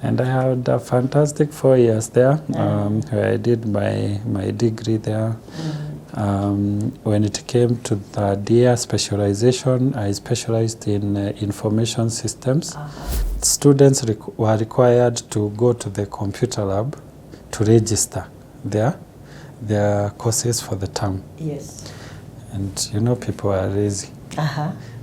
And I had a fantastic 4 years there, where I did my degree there. When it came to the year specialization, I specialized in information systems. Students were required to go to the computer lab to register their courses for the term. Yes. And you know, people are lazy.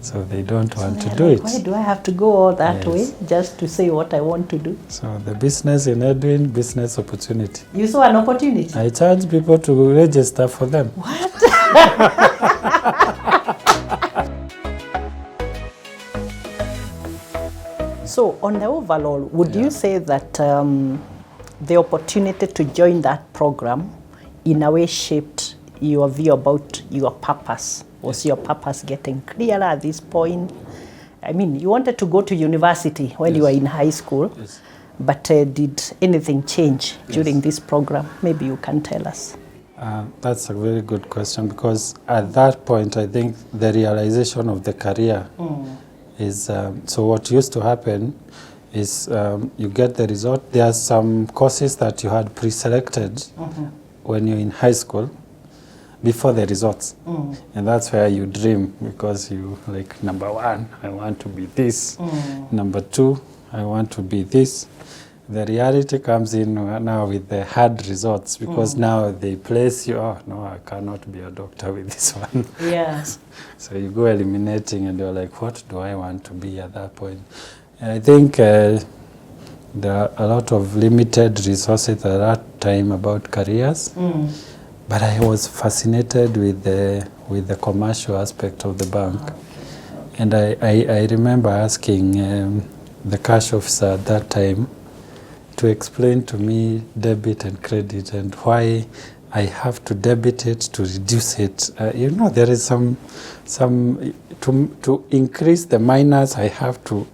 So they don't want to do like, it. Why do I have to go all that way just to say what I want to do? So the business in Edwin, business opportunity. You saw an opportunity? I charge people to register for them. What? So on the overall, would you say that the opportunity to join that program in a way shaped your view about your purpose? Was your purpose getting clearer at this point? I mean, you wanted to go to university when you were in high school, but did anything change during this program? Maybe you can tell us. That's a very good question, because at that point, I think the realization of the career is, so what used to happen is you get the result. There are some courses that you had pre-selected when you're in high school, before the results. And that's where you dream, because you like, number one, I want to be this. Number two, I want to be this. The reality comes in now with the hard results, because now they place you, oh no, I cannot be a doctor with this one. Yes. So you go eliminating and you're like, what do I want to be at that point? And I think there are a lot of limited resources at that time about careers. But I was fascinated with the commercial aspect of the bank. And I remember asking the cash officer at that time to explain to me debit and credit, and why I have to debit it to reduce it. You know, there is some to increase the minus, I have to,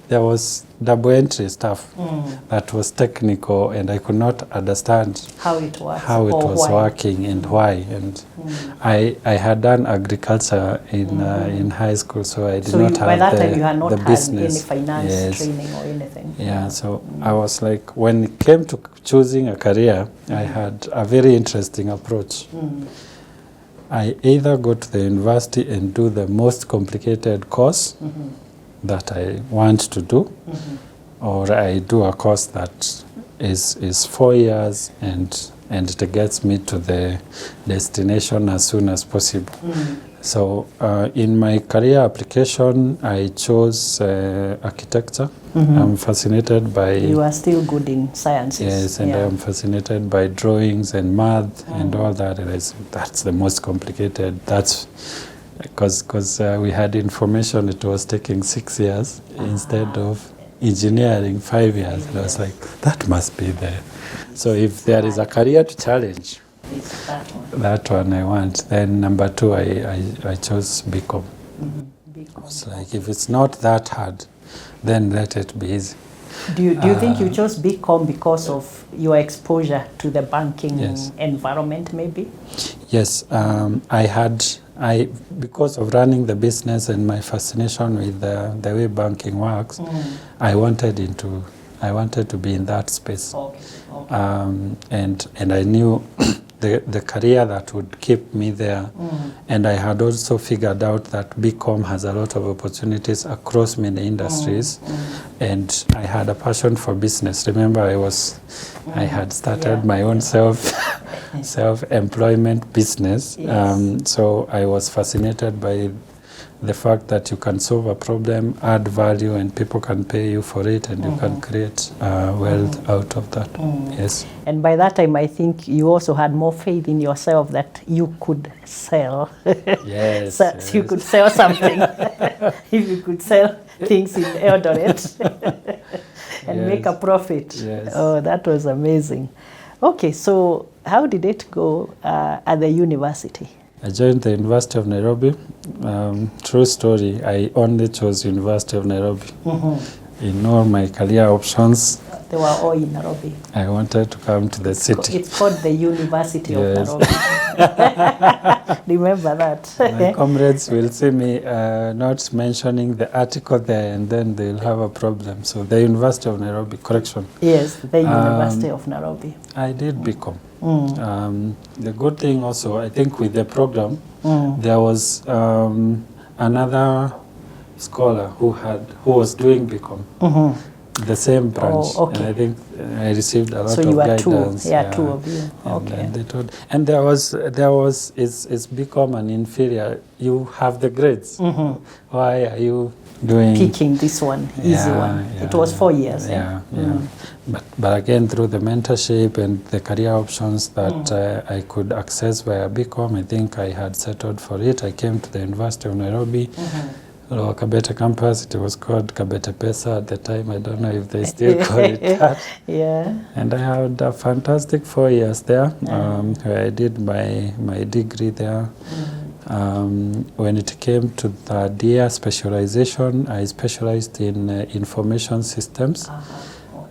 there was double entry stuff that was technical, and I could not understand how it works, how it was working and why. And I had done agriculture in high school, so I did not have by that time you had not the had business. any finance training or anything. Yeah, so I was like, when it came to choosing a career, I had a very interesting approach. I either go to the university and do the most complicated course that I want to do, or I do a course that is 4 years and it gets me to the destination as soon as possible. So in my career application, I chose architecture. I'm fascinated by... You are still good in sciences. Yes, and I'm fascinated by drawings and math and all that. And that's the most complicated. That's because we had information, it was taking 6 years instead of engineering 5 years. And I was like, that must be there. So if there is a career to challenge, that one I want. Then number two, I chose BCom. It's like, if it's not that hard, then let it be easy. Do you think you chose BCom because of your exposure to the banking environment, maybe? Yes, because of running the business and my fascination with the way banking works, I wanted to be in that space. And I knew the career that would keep me there. And I had also figured out that BCom has a lot of opportunities across many industries. And I had a passion for business. Remember, I had started my own self-employment business. So I was fascinated by the fact that you can solve a problem, add value, and people can pay you for it, and you can create wealth out of that. Yes. And by that time, I think you also had more faith in yourself that you could sell. Yes. So you could sell something. If you could sell things in Eldoret and make a profit. Yes. Oh, that was amazing. Okay, so how did it go at the university? I joined the University of Nairobi. True story, I only chose University of Nairobi. In all my career options, They were all in Nairobi. I wanted to come to the city. It's called the University of Nairobi. Remember that. My comrades will see me not mentioning the article there, and then they'll have a problem. So the University of Nairobi, correction. Yes, the University of Nairobi. I did BCom. The good thing also, I think with the program, there was another scholar who was doing BCom. The same branch. Oh, okay. And I think I received a lot So of you were guidance. two. Yeah, two of you. And, Okay. they told, and there was it's become an inferior. You have the grades. Why are you doing Picking this one, easy one. It was 4 years. Yeah. But again, through the mentorship and the career options that I could access via BCom, I think I had settled for it. I came to the University of Nairobi. Lower Kabete campus, it was called Kabete Pesa at the time. I don't know if they still call it that. Yeah. And I had a fantastic 4 years there, where I did my degree there. When it came to the DEA specialization, I specialized in information systems.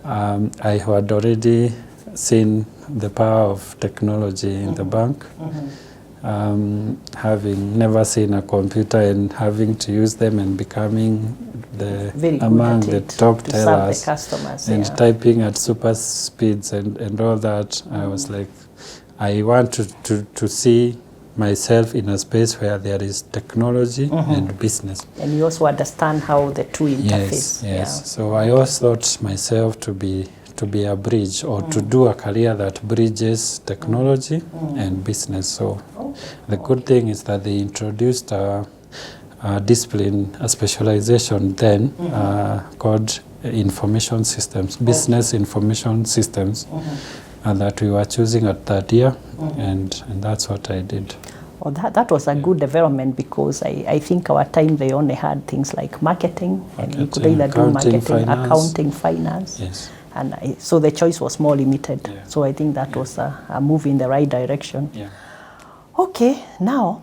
I had already seen the power of technology in the bank. Having never seen a computer and having to use them and becoming among the top tellers the customers, and typing at super speeds and all that, I was like, I want to see myself in a space where there is technology and business. And you also understand how the two interface. Yes. Yeah. So I always thought myself to be a bridge, or to do a career that bridges technology and business. So the good thing is that they introduced a discipline, a specialization then called information systems, business information systems, and that we were choosing at that year, and that's what I did. Well, that was a good development, because I think our time they only had things like marketing and you could either do marketing, accounting, finance. Yes. And so the choice was more limited. Yeah. So I think that was a move in the right direction. Yeah. Okay, now,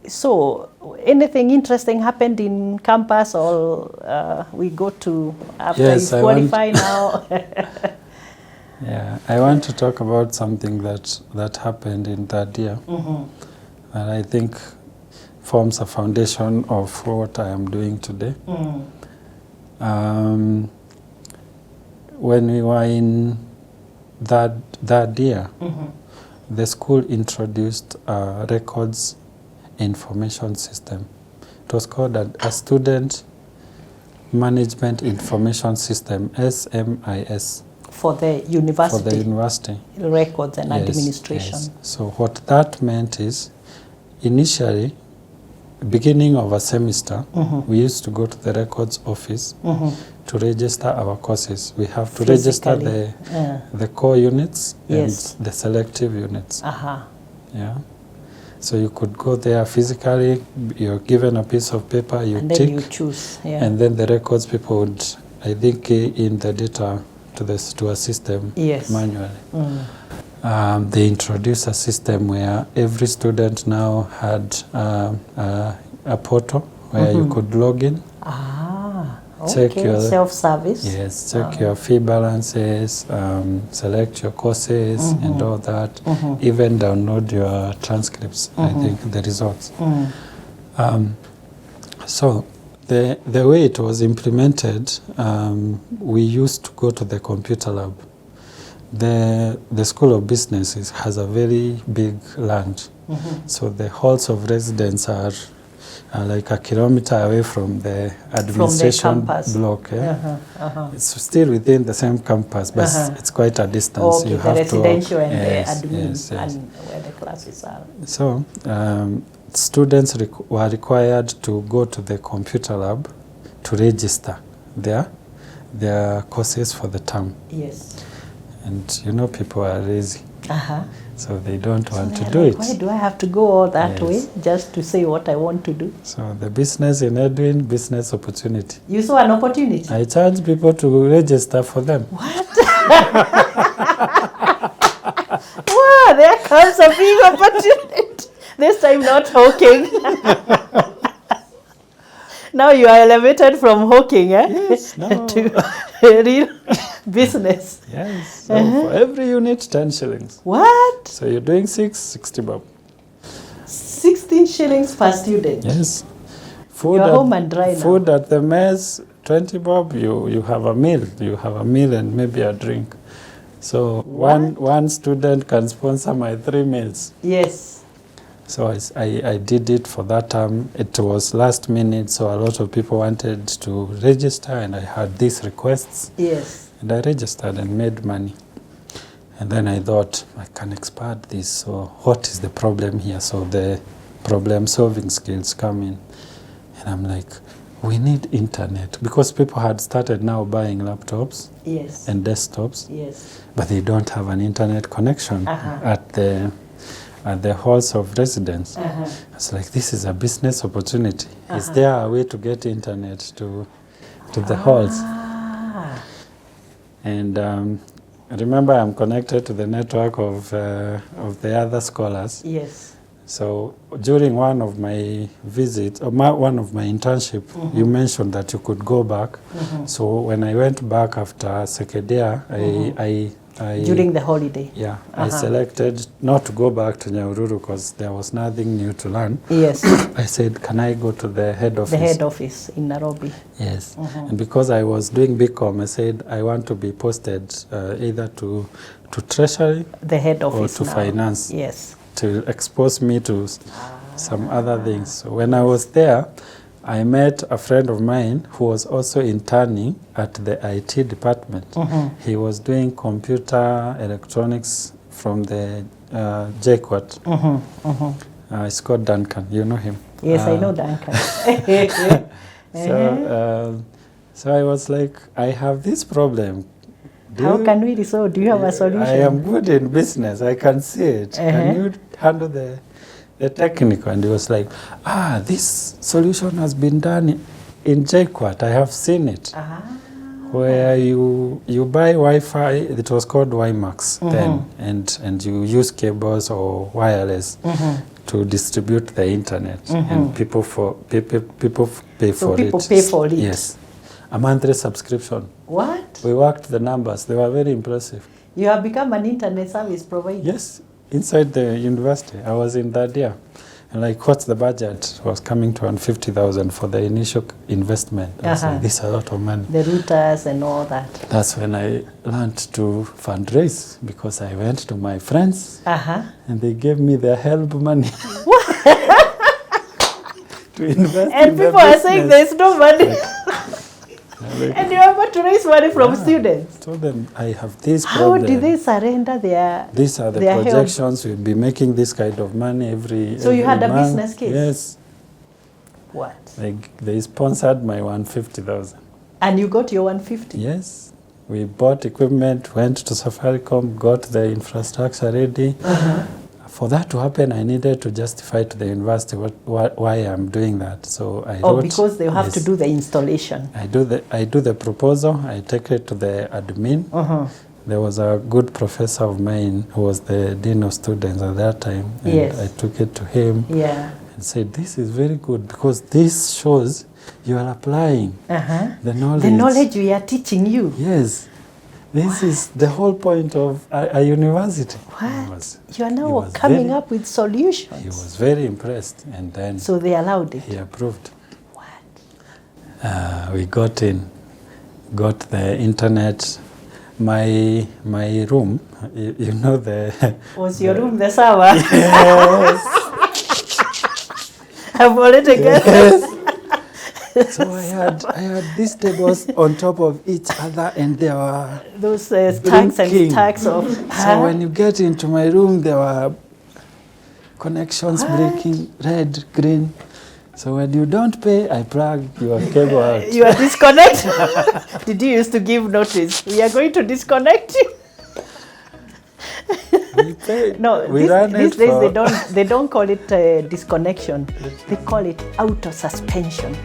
so anything interesting happened in campus, or we go to after you qualify now? Yeah, I want to talk about something that happened in that year, that I think forms a foundation of what I am doing today. When we were in that year, the school introduced a records information system. It was called a student management information system, SMIS. For the university. For the university. Records and administration. Yes. So what that meant is, initially, beginning of a semester, we used to go to the records office to register our courses. We have to register the core units and the selective units. Yeah. So you could go there physically, you're given a piece of paper, you and tick, then you choose. Yeah. And then the records people would, I think, key in the data to a system manually. They introduced a system where every student now had a portal where you could log in, check your self-service. Yes, check your fee balances, select your courses and all that, even download your transcripts, I think, the results. So the way it was implemented, we used to go to the computer lab. The School of Business has a very big land, so the halls of residence are like a kilometer away from the administration block. It's still within the same campus, but it's quite a distance. Okay, you the have residential to, and the admin and where the classes are. So students were required to go to the computer lab to register their courses for the term. Yes. And you know, people are lazy. So they don't want to do it. Why do I have to go all that way just to say what I want to do? So the business in Edwin, business opportunity. You saw an opportunity? I charge people to register for them. What? Wow, there comes a big opportunity. This time not talking. Now you are elevated from hawking Yes, no. to real business. Yes. So for every unit, 10 shillings. What? So you're doing 60 bob. 16 shillings per student. Yes. Food You're at, home and dry now. Food at the mess, 20 bob, you have a meal. You have a meal and maybe a drink. So one student can sponsor my 3 meals. Yes. So I did it for that time. It was last minute, so a lot of people wanted to register, and I had these requests. Yes. And I registered and made money. And then I thought, I can expand this. So what is the problem here? So the problem-solving skills come in. And I'm like, we need internet. Because people had started now buying laptops Yes. and desktops, Yes. but they don't have an internet connection at the halls of residence. It's like, this is a business opportunity. Is there a way to get internet to the halls? And remember, I'm connected to the network of the other scholars. Yes. So during one of my visits, or one of my internship, you mentioned that you could go back. So when I went back after second year, I During the holiday. Yeah, I selected not to go back to Nyahururu because there was nothing new to learn. Yes. I said, can I go to the head office? The head office in Nairobi. Yes. And because I was doing BCom, I said I want to be posted either to treasury, The head office or to now. finance. Yes. To expose me to some other things. So when I was there, I met a friend of mine who was also interning at the IT department. He was doing computer electronics from the JQuat. It's called Duncan. You know him? Yes, I know Duncan. So I was like, I have this problem. How can we resolve? Do you have a solution? I am good in business. I can see it. Can you handle the technical? And he was like, this solution has been done in JQuat. I have seen it. Where you buy Wi-Fi, it was called WiMAX then, and you use cables or wireless to distribute the internet, and people pay for it. So people pay for it? Yes. A monthly subscription. What? We worked the numbers. They were very impressive. You have become an internet service provider? Yes. Inside the university. I was in that year. And like, what's the budget? It was coming to 150,000 for the initial investment. I was like, this is a lot of money. The routers and all that. That's when I learned to fundraise, because I went to my friends and they gave me their help money. To invest and in people are saying there's no money. Like, and you are able to raise money from students. I told them I have this How problem. did they surrender their These are the their projections. We'll be making this kind of money every So you had a month. business case? Yes. What? Like, they sponsored my 150,000. And you got your 150? Yes. We bought equipment, went to Safaricom, got the infrastructure ready. For that to happen, I needed to justify to the university why I'm doing that. So I wrote, because they have to do the installation. I do the proposal. I take it to the admin. There was a good professor of mine who was the dean of students at that time, and I took it to him and said, "This is very good because this shows you are applying the knowledge. The knowledge we are teaching you." Yes. This is the whole point of a university. What? You are now coming up with solutions. He was very impressed, and then so they allowed it. He approved. What? We got got the internet. My room, you know the. Was your room the server? Yes. I've already guessed. Yes. So I had these tables on top of each other, and there were those stacks and stacks of. So when you get into my room, there were connections breaking, red, green. So when you don't pay, I plug your cable out. You are disconnected. Did you used to give notice? We are going to disconnect you. We pay. No, these days they don't call it disconnection. They call it auto suspension.